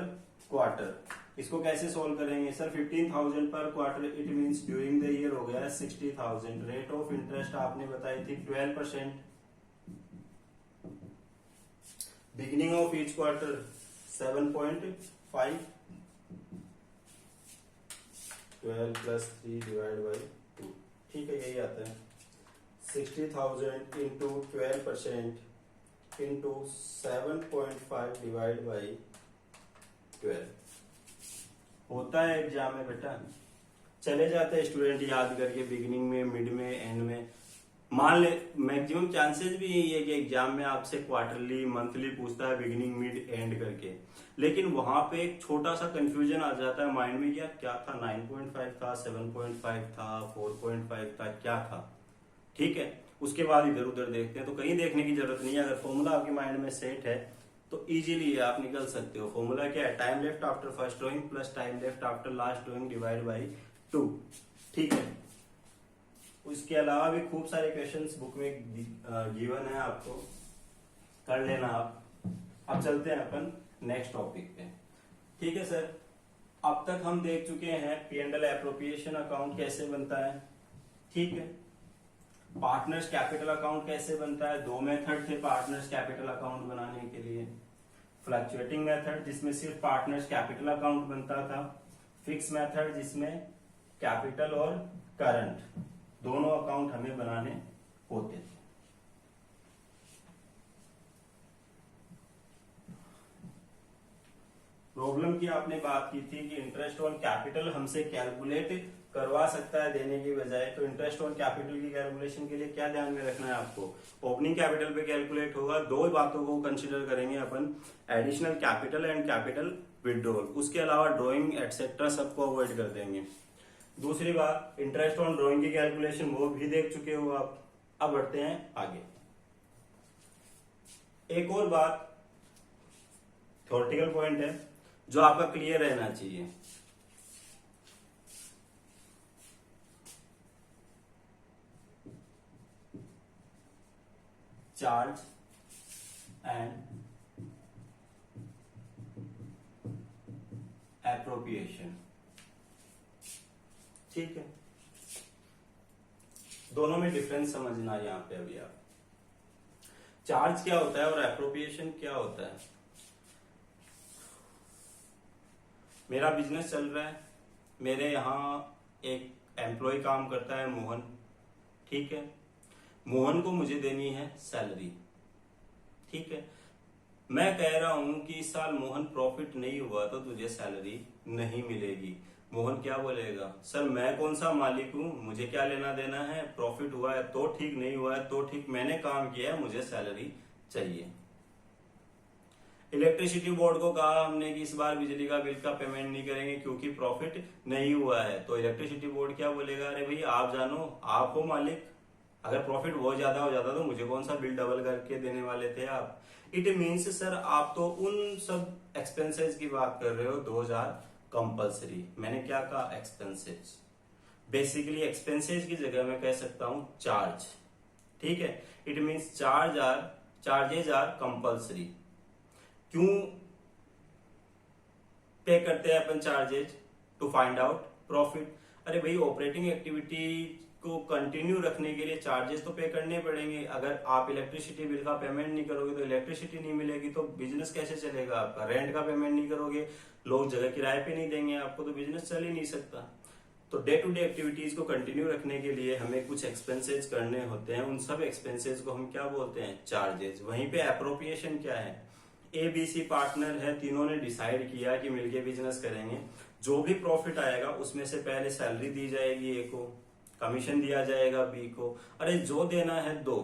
क्वार्टर। इसको कैसे सोल्व करेंगे सर, 15,000 पर quarter, it means during the year हो गया 60,000। रेट ऑफ इंटरेस्ट आपने बताई थी 12%। Beginning of each quarter 7.5, 12 + 3 divide by 2, ठीक है, यही आता है। 60,000 इंटू 12% इंटू 7.5 डिवाइड बाई 12 होता है एग्जाम में बेटा। चले जाते हैं स्टूडेंट याद करके, बिगिनिंग में, मिड में, एंड में। मान ले मैक्सिमम चांसेस भी यही है कि एग्जाम में आपसे क्वार्टरली, मंथली पूछता है, बिगिनिंग, मिड, एंड करके, लेकिन वहां पे एक छोटा सा कंफ्यूजन आ जाता है माइंड में, क्या था, 9.5 था, 7.5 था, 4.5 था, क्या था, ठीक है। उसके बाद इधर उधर देखते हैं, तो कहीं देखने की जरूरत नहीं है। अगर फॉर्मूला आपके माइंड में सेट है तो इजीली आप निकल सकते हो। फॉर्मूला क्या है, time left after first drawing plus time left after last drawing divide by 2, ठीक है। उसके अलावा भी खूब सारे क्वेश्चंस बुक में गिवन है, आपको कर लेना आप। अब चलते हैं अपन नेक्स्ट टॉपिक पे, ठीक है सर। अब तक हम देख चुके हैं P&L एप्रोप्रिएशन अकाउंट कैसे बनता है, ठीक है। पार्टनर्स कैपिटल अकाउंट कैसे बनता है, 2 मेथड थे पार्टनर्स कैपिटल अकाउंट बनाने के लिए। फ्लक्चुएटिंग मेथड जिसमें सिर्फ पार्टनर्स कैपिटल अकाउंट बनता था, फिक्स मेथड जिसमें कैपिटल और करंट दोनों अकाउंट हमें बनाने होते थे। प्रॉब्लम की आपने बात की थी कि इंटरेस्ट ऑन कैपिटल हमसे कैलकुलेट करवा सकता है देने की बजाय, तो इंटरेस्ट ऑन कैपिटल की कैलकुलेशन के लिए क्या ध्यान में रखना है आपको, ओपनिंग कैपिटल पे कैलकुलेट होगा। 2 बातों को कंसीडर करेंगे अपन, additional capital and capital withdrawal. उसके अलावा ड्रॉइंग एटसेट्रा सबको अवॉइड कर देंगे। दूसरी बात, इंटरेस्ट ऑन ड्रॉइंग की कैलकुलेशन वो भी देख चुके हो आप। अब बढ़ते हैं आगे। एक और बात थ्योरेटिकल पॉइंट है जो आपका क्लियर रहना चाहिए। चार्ज एंड एप्रोप्रिएशन, ठीक है, दोनों में डिफरेंस समझना है यहां पे अभी आप। चार्ज क्या होता है और एप्रोप्रिएशन क्या होता है। मेरा बिजनेस चल रहा है, मेरे यहां एक एम्प्लॉय काम करता है मोहन, ठीक है। मोहन को मुझे देनी है सैलरी, ठीक है। मैं कह रहा हूं कि इस साल मोहन प्रॉफिट नहीं हुआ तो तुझे सैलरी नहीं मिलेगी। मोहन क्या बोलेगा, सर मैं कौन सा मालिक हूं, मुझे क्या लेना देना है, प्रॉफिट हुआ है तो ठीक, नहीं हुआ है तो ठीक, मैंने काम किया है, मुझे सैलरी चाहिए। इलेक्ट्रिसिटी बोर्ड को कहा हमने कि इस बार बिजली का बिल का पेमेंट नहीं करेंगे क्योंकि प्रॉफिट नहीं हुआ है, तो इलेक्ट्रिसिटी बोर्ड क्या बोलेगा, अरे भाई आप जानो, आप हो मालिक, अगर प्रॉफिट बहुत ज्यादा हो जाता तो मुझे कौन सा बिल डबल करके देने वाले थे आप। इट मीन्स सर आप तो उन सब एक्सपेंसेस की बात कर रहे हो 2000 कंपल्सरी। मैंने क्या कहा, एक्सपेंसेस। बेसिकली एक्सपेंसेस की जगह मैं कह सकता हूं चार्ज, ठीक है। It means charges are compulsory. क्यों पे करते हैं अपन charges, to find out profit. अरे भाई ऑपरेटिंग एक्टिविटी को कंटिन्यू रखने के लिए चार्जेस तो पे करने पड़ेंगे। अगर आप इलेक्ट्रिसिटी बिल का पेमेंट नहीं करोगे तो इलेक्ट्रिसिटी नहीं मिलेगी, तो बिजनेस कैसे चलेगा आपका। रेंट का पेमेंट नहीं करोगे, लोग जगह किराए पे नहीं देंगे आपको, तो बिजनेस चल ही नहीं सकता। तो डे टू डे एक्टिविटीज को कंटिन्यू रखने के लिए हमें कुछ एक्सपेंसेस करने होते हैं, उन सब एक्सपेंसेस को हम क्या बोलते हैं, चार्जेस। वहीं पे एप्रोप्रिएशन क्या है, ABC पार्टनर है, तीनों ने डिसाइड किया कि मिलके बिजनेस करेंगे, जो भी प्रॉफिट आएगा उसमें से पहले सैलरी दी जाएगी A को, कमीशन दिया जाएगा B को। अरे जो देना है दो,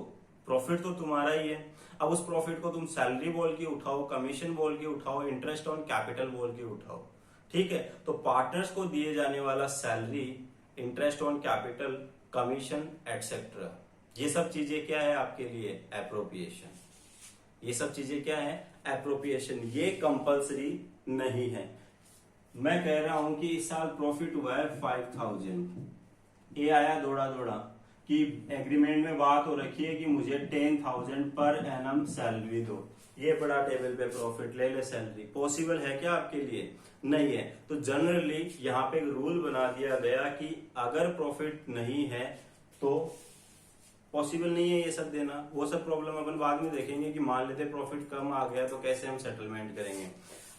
प्रॉफिट तो तुम्हारा ही है। अब उस प्रॉफिट को तुम सैलरी बोल के उठाओ, कमीशन बोल के उठाओ, इंटरेस्ट ऑन कैपिटल बोल के उठाओ, ठीक है। तो पार्टनर्स को दिए जाने वाला salary, interest on capital, commission etcetera, ये सब चीजें क्या है आपके लिए, एप्रोप्रिएशन। ये सब चीजें क्या है, एप्रोप्रिएशन। ये कंपल्सरी नहीं है। मैं कह रहा हूं कि इस साल प्रॉफिट हुआ है 5000, ये आया दौड़ा दौड़ा कि एग्रीमेंट में बात हो रखी है कि मुझे 10,000 पर एनम सैलरी दो, ये बड़ा टेबल पे प्रॉफिट, ले सैलरी। पॉसिबल है क्या आपके लिए, नहीं है। तो जनरली यहाँ पे एक रूल बना दिया गया कि अगर प्रॉफिट नहीं है तो पॉसिबल नहीं है ये सब देना। वो सब प्रॉब्लम अपन बाद में देखेंगे कि मान लेते प्रॉफिट कम आ गया तो कैसे हम सेटलमेंट करेंगे।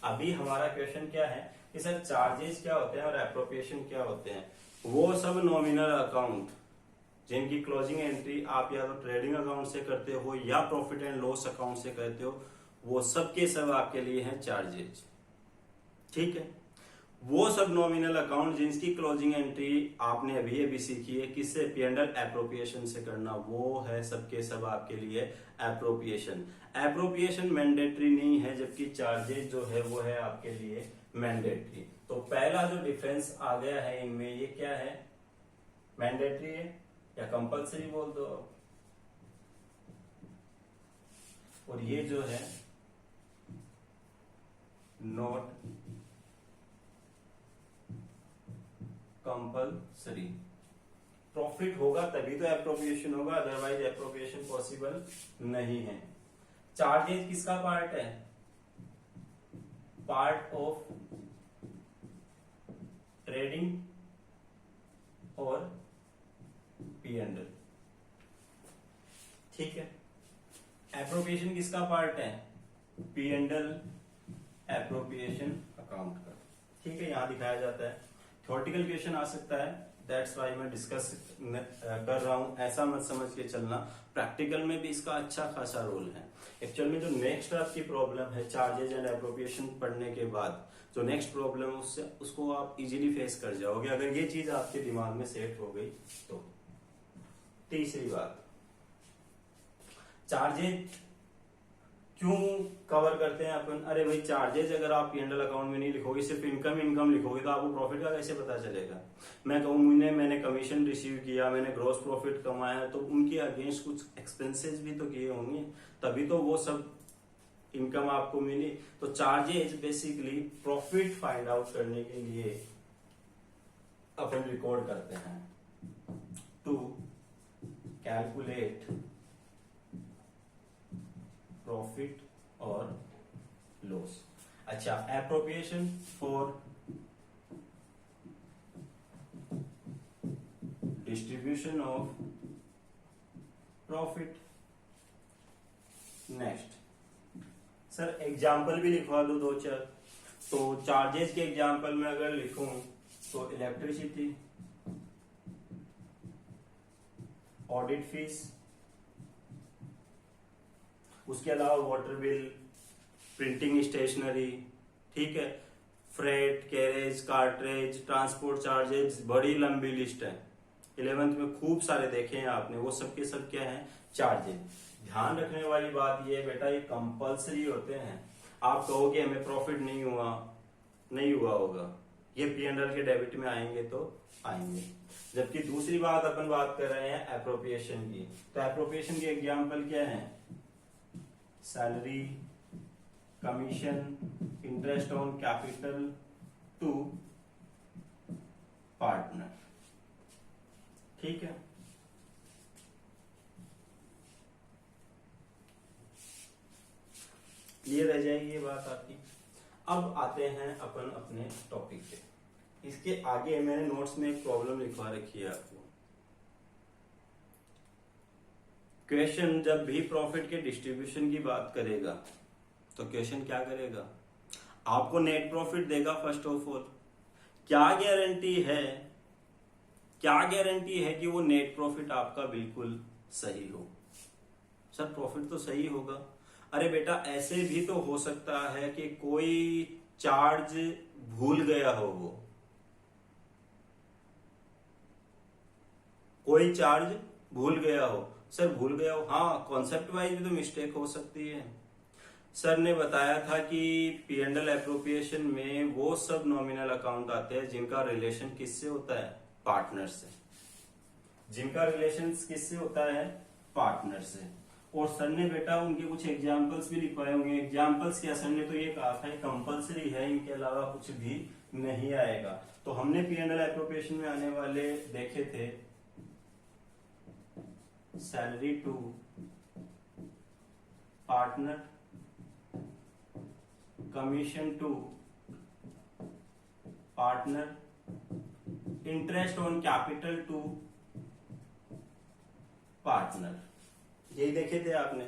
अभी हमारा क्वेश्चन क्या है कि सर चार्जेस क्या होते हैं और एप्रोप्रिएशन क्या होते हैं। वो सब नॉमिनल अकाउंट जिनकी क्लोजिंग एंट्री आप या तो ट्रेडिंग अकाउंट से करते हो या प्रॉफिट एंड लॉस अकाउंट से करते हो, वो सब के सब आपके लिए हैं चार्जेज, ठीक है। वो सब नॉमिनल अकाउंट जिनकी क्लोजिंग एंट्री आपने अभी सीखी है किससे, P&L एप्रोप्रिएशन से करना, वो है सबके सब आपके लिए एप्रोप्रिएशन। एप्रोप्रिएशन मैंडेटरी नहीं है, जबकि चार्जेज जो है वो है आपके लिए मैंडेटरी। तो पहला जो डिफरेंस आ गया है इनमें, ये क्या है, मैंडेटरी है या कंपल्सरी बोल दो। और ये जो है नॉट कंपल्सरी। प्रॉफिट होगा तभी तो एप्रोप्रिएशन होगा, अदरवाइज एप्रोप्रिएशन पॉसिबल नहीं है। चार्जेज किसका पार्ट है, पार्ट ऑफ ट्रेडिंग और P&L, ठीक है। एप्रोप्रिएशन किसका पार्ट है, P&L एप्रोप्रिएशन अकाउंट का, ठीक है। यहां दिखाया जाता है। थ्योरेटिकल क्वेश्चन आ सकता है, दैट्स वाई मैं डिस्कस कर रहा हूं, ऐसा मत समझ के चलना। प्रैक्टिकल में भी इसका अच्छा खासा रोल है। एक्चुअल में जो नेक्स्ट आपकी प्रॉब्लम है चार्जेज एंड एप्रोप्रिएशन पढ़ने के बाद, जो नेक्स्ट प्रॉब्लम उससे उसको आप इजीली फेस कर जाओगे अगर ये चीज आपके दिमाग में सेट हो गई तो। तीसरी बात, चार्जेज क्यों कवर करते हैं अपन? अरे भाई चार्जेज अगर आप P&L अकाउंट में नहीं लिखोगे, सिर्फ इनकम लिखोगे, तो आपको प्रॉफिट का कैसे पता चलेगा? मैं कहूँ मैंने कमीशन रिसीव किया, मैंने ग्रॉस प्रॉफिट कमाया, तो उनके अगेंस्ट कुछ एक्सपेंसेस भी तो किए होंगे, तभी तो वो सब इनकम आपको मिली। तो charges basically profit find out करने के लिए अपन रिकॉर्ड करते हैं टू कैलकुलेट प्रॉफिट और लॉस। अच्छा, appropriation for distribution of profit. Next sir example भी लिखवा दो 2-4। तो चार्जेस के एग्जाम्पल में अगर लिखूं तो इलेक्ट्रिसिटी, ऑडिट फीस, उसके अलावा वाटर बिल, प्रिंटिंग स्टेशनरी, ठीक है, freight, carriage, cartridge, transport charges, बड़ी लंबी लिस्ट है। 11th में खूब सारे देखे हैं आपने, वो सब के सब क्या है? चार्जेस। ध्यान रखने वाली बात ये है बेटा, ये कंपलसरी होते हैं। आप कहोगे हमें प्रॉफिट नहीं हुआ होगा, ये P&L के डेबिट में आएंगे तो आएंगे। जबकि दूसरी बात अपन बात कर रहे हैं एप्रोप्रिएशन की। तो एप्रोप्रिएशन के एग्जाम्पल क्या है? Salary, commission, interest on capital to partner, ठीक है। क्लियर रह जाएगी ये बात आपकी। अब आते हैं अपन अपने टॉपिक पे। इसके आगे मैंने नोट्स में एक प्रॉब्लम लिखवा रखी है आपको। क्वेश्चन जब भी प्रॉफिट के डिस्ट्रीब्यूशन की बात करेगा तो क्वेश्चन क्या करेगा? आपको नेट प्रॉफिट देगा फर्स्ट ऑफ ऑल। क्या गारंटी है कि वो नेट प्रॉफिट आपका बिल्कुल सही हो? सर प्रॉफिट तो सही होगा। अरे बेटा ऐसे भी तो हो सकता है कि कोई चार्ज भूल गया हो, कोई चार्ज भूल गया हो। सर भूल गया हो, हाँ, कॉन्सेप्ट वाइज भी तो मिस्टेक हो सकती है। सर ने बताया था कि P&L एप्रोप्रिएशन में वो सब नॉमिनल अकाउंट आते हैं जिनका रिलेशन किससे होता है? पार्टनर से। जिनका रिलेशन किससे होता है? पार्टनर से। और सर ने बेटा उनके कुछ एग्जाम्पल्स भी लिखवाए होंगे। एग्जाम्पल्स क्या? सर ने तो ये कहा था कंपलसरी है, इनके अलावा कुछ भी नहीं आएगा। तो हमने P&L एप्रोप्रिएशन में आने वाले देखे थे salary to partner, commission to partner, interest on capital to partner, यही देखे थे आपने।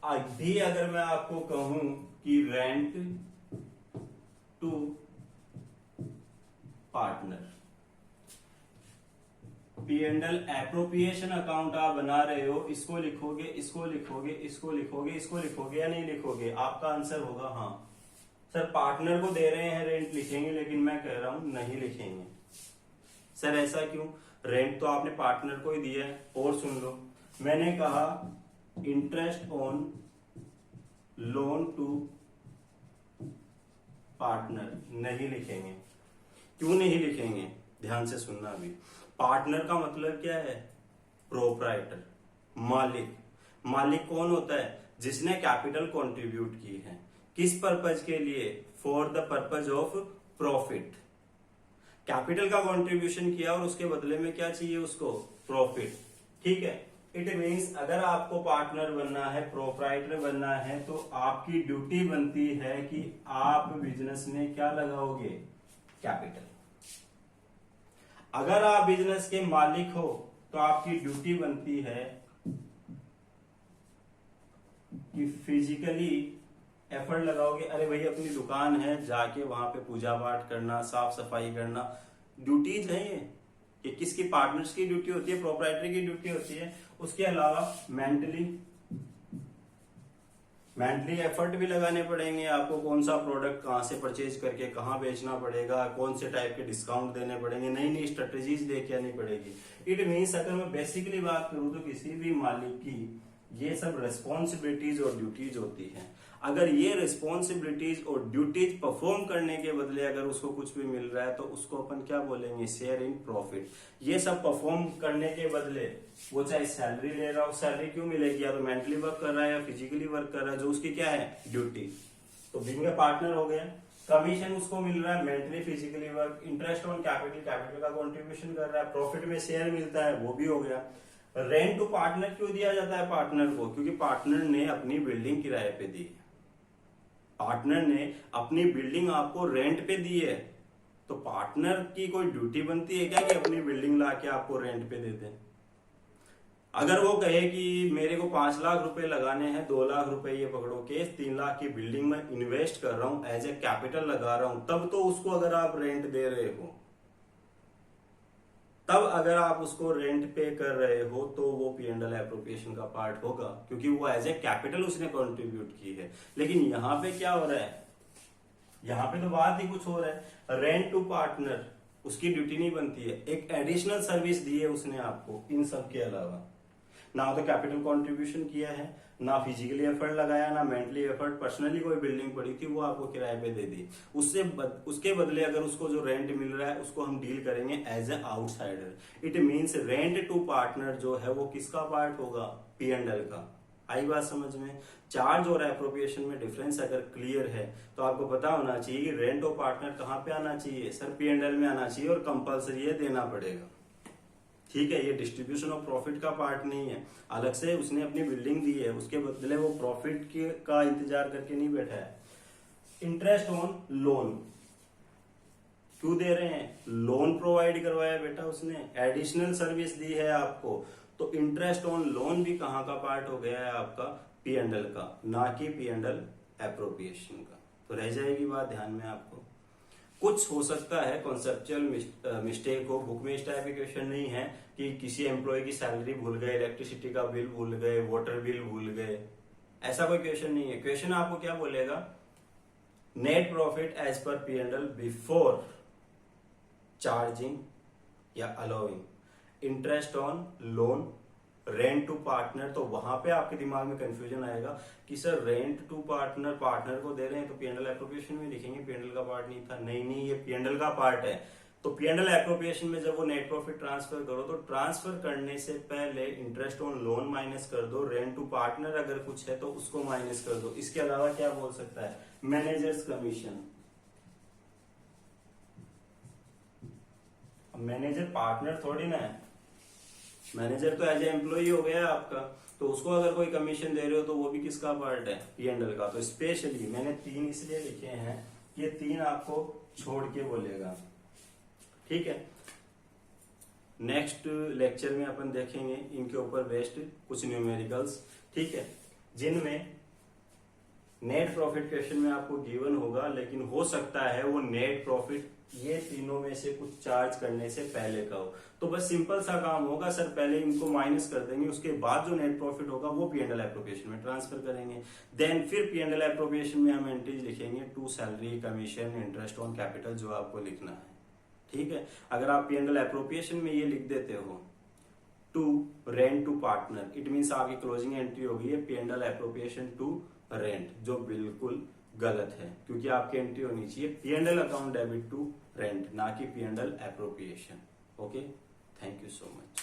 अभी अगर मैं आपको कहूं कि rent to partner, P&L appropriation account आप बना रहे हो, इसको लिखोगे, इसको लिखोगे, इसको लिखोगे, इसको लिखोगे या नहीं लिखोगे? आपका आंसर होगा हाँ। सर पार्टनर को दे रहे हैं रेंट लिखेंगे, लेकिन मैं कह रहा हूं नहीं लिखेंगे। सर ऐसा क्यों? रेंट तो आपने पार्टनर को ही दिया है। और सुन लो, मैंने कहा interest on loan to partner नहीं लिखेंगे। क्यों नहीं लिखेंगे? ध्यान से सुनना। अभी पार्टनर का मतलब क्या है? प्रोप्राइटर, मालिक। मालिक कौन होता है? जिसने कैपिटल कंट्रीब्यूट की है। किस पर्पज के लिए? For the purpose of profit. Capital का कंट्रीब्यूशन किया और उसके बदले में क्या चाहिए उसको? प्रॉफिट, ठीक है। इट मीन्स अगर आपको पार्टनर बनना है, प्रोप्राइटर बनना है, तो आपकी ड्यूटी बनती है कि आप बिजनेस में क्या लगाओगे? कैपिटल। अगर आप बिजनेस के मालिक हो तो आपकी ड्यूटी बनती है कि फिजिकली एफर्ट लगाओगे। अरे भाई अपनी दुकान है, जाके वहां पे पूजा पाठ करना, साफ सफाई करना, ड्यूटीज है ये किसकी? पार्टनर्स की ड्यूटी होती है, प्रोप्राइटर की ड्यूटी होती है। उसके अलावा मेंटली एफर्ट भी लगाने पड़ेंगे आपको। कौन सा प्रोडक्ट कहां से परचेज करके कहां बेचना पड़ेगा, कौन से टाइप के डिस्काउंट देने पड़ेंगे, नई नई स्ट्रेटेजीज लेके आनी पड़ेगी। इट मीन्स अगर मैं बेसिकली बात करूं तो किसी भी मालिक की ये सब रिस्पॉन्सिबिलिटीज और ड्यूटीज होती हैं। अगर ये रिस्पॉन्सिबिलिटीज और ड्यूटीज परफॉर्म करने के बदले अगर उसको कुछ भी मिल रहा है तो उसको अपन क्या बोलेंगे, शेयर इन प्रॉफिट। ये सब परफॉर्म करने के बदले वो चाहे सैलरी ले रहा हो, सैलरी क्यों मिलेगी, या तो मेंटली वर्क कर रहा है या फिजिकली वर्क कर रहा है, जो उसकी क्या है ड्यूटी, तो बीइंग ए पार्टनर हो गया। कमीशन उसको मिल रहा है mentally physically work, interest on capital, capital का कॉन्ट्रीब्यूशन कर रहा है, प्रॉफिट में शेयर मिलता है, वो भी हो गया। रेंट टू पार्टनर क्यों दिया जाता है पार्टनर को, क्योंकि पार्टनर ने अपनी बिल्डिंग किराए पे दी, पार्टनर ने अपनी बिल्डिंग आपको रेंट पे दी है, तो पार्टनर की कोई ड्यूटी बनती है क्या कि अपनी बिल्डिंग लाके आपको रेंट पे दे दे। अगर वो कहे कि मेरे को 5 लाख रुपए लगाने हैं, 2 लाख रुपए ये पकड़ो के 3 लाख की बिल्डिंग में इन्वेस्ट कर रहा हूं, एज ए कैपिटल लगा रहा हूं, तब तो उसको अगर आप रेंट दे रहे हो, तब अगर आप उसको रेंट पे कर रहे हो तो वो P&L एप्रोप्रिएशन का पार्ट होगा, क्योंकि वो एज ए कैपिटल उसने कंट्रीब्यूट की है। लेकिन यहाँ पे क्या हो रहा है, यहाँ पे तो बात ही कुछ हो रहा है। रेंट टू पार्टनर उसकी ड्यूटी नहीं बनती है, एक एडिशनल सर्विस दी है उसने आपको इन सब के अलावा। ना तो कैपिटल कंट्रीब्यूशन किया है, ना फिजिकली एफर्ट लगाया, ना मेंटली एफर्ट, पर्सनली कोई बिल्डिंग पड़ी थी वो आपको किराए पे दे दी, उसके बदले अगर उसको जो रेंट मिल रहा है उसको हम डील करेंगे as a outsider. It means rent to partner जो है वो किसका पार्ट होगा, P&L का। आई बात समझ में। चार्ज और एप्रोप्रिएशन में डिफरेंस अगर क्लियर है तो आपको पता होना चाहिए कि रेंट ऑफ पार्टनर कहां पे आना चाहिए, सर P&L में आना चाहिए, और कंपलसरी है, देना पड़ेगा। ठीक है, ये डिस्ट्रीब्यूशन ऑफ प्रॉफिट का पार्ट नहीं है, अलग से उसने अपनी बिल्डिंग दी है, उसके बदले वो प्रॉफिट का इंतजार करके नहीं बैठा है। इंटरेस्ट ऑन लोन क्यों दे रहे हैं, लोन प्रोवाइड करवाया बेटा उसने, एडिशनल सर्विस दी है आपको, तो इंटरेस्ट ऑन लोन भी कहां का पार्ट हो गया है आपका, P&L का, ना कि P&L एप्रोप्रिएशन का। तो रह जाएगी बात ध्यान में आपको। कुछ हो सकता है कॉन्सेप्चुअल मिस्टेक हो, बुक में इस टाइप की क्वेश्चन नहीं है कि किसी एम्प्लॉय की सैलरी भूल गए, इलेक्ट्रिसिटी का बिल भूल गए, वाटर बिल भूल गए, ऐसा कोई क्वेश्चन नहीं है। क्वेश्चन आपको क्या बोलेगा, net profit as per P&L before charging या allowing, interest on loan, rent to partner. तो वहां पे आपके दिमाग में कंफ्यूजन आएगा कि sir rent to partner, partner को दे रहे हैं तो P&L एप्रोप्रिएशन में लिखेंगे, P&L का पार्ट नहीं था। नहीं, ये P&L का पार्ट है। तो P&L एप्रोप्रिएशन में जब वो नेट प्रॉफिट ट्रांसफर करो तो ट्रांसफर करने से पहले इंटरेस्ट ऑन लोन माइनस कर दो, रेंट टू पार्टनर अगर कुछ है तो उसको माइनस कर दो। इसके अलावा क्या बोल सकता है, मैनेजर्स कमीशन। मैनेजर पार्टनर थोड़ी ना है, मैनेजर तो एज ए एम्प्लॉय हो गया आपका, तो उसको अगर कोई कमीशन दे रहे हो तो वो भी किसका पार्ट है, P&L का। तो स्पेशली मैंने 3 इसलिए लिखे हैं, ये 3 आपको छोड़ के बोलेगा। ठीक है, नेक्स्ट लेक्चर में अपन देखेंगे इनके ऊपर बेस्ड कुछ न्यूमेरिकल्स, ठीक है, जिनमें नेट प्रॉफिट क्वेश्चन में आपको गिवन होगा, लेकिन हो सकता है वो नेट प्रॉफिट ये तीनों में से कुछ चार्ज करने से पहले का हो। तो बस सिंपल सा काम होगा, सर पहले इनको माइनस कर देंगे, उसके बाद जो नेट प्रॉफिट होगा वो P&L एप्रोप्रिएशन में ट्रांसफर करेंगे। देन फिर P&L एप्रोप्रिएशन में हम एंट्रीज लिखेंगे to salary, commission, interest on capital, जो आपको लिखना है। ठीक है, अगर आप P&L एप्रोप्रिएशन में ये लिख देते हो to rent to partner, it means आपकी क्लोजिंग एंट्री होगी है P&L एप्रोप्रिएशन टू रेंट, जो बिल्कुल गलत है, क्योंकि आपकी एंट्री होनी चाहिए P&L account debit to rent, ना कि P&L appropriation. Okay, thank you so much.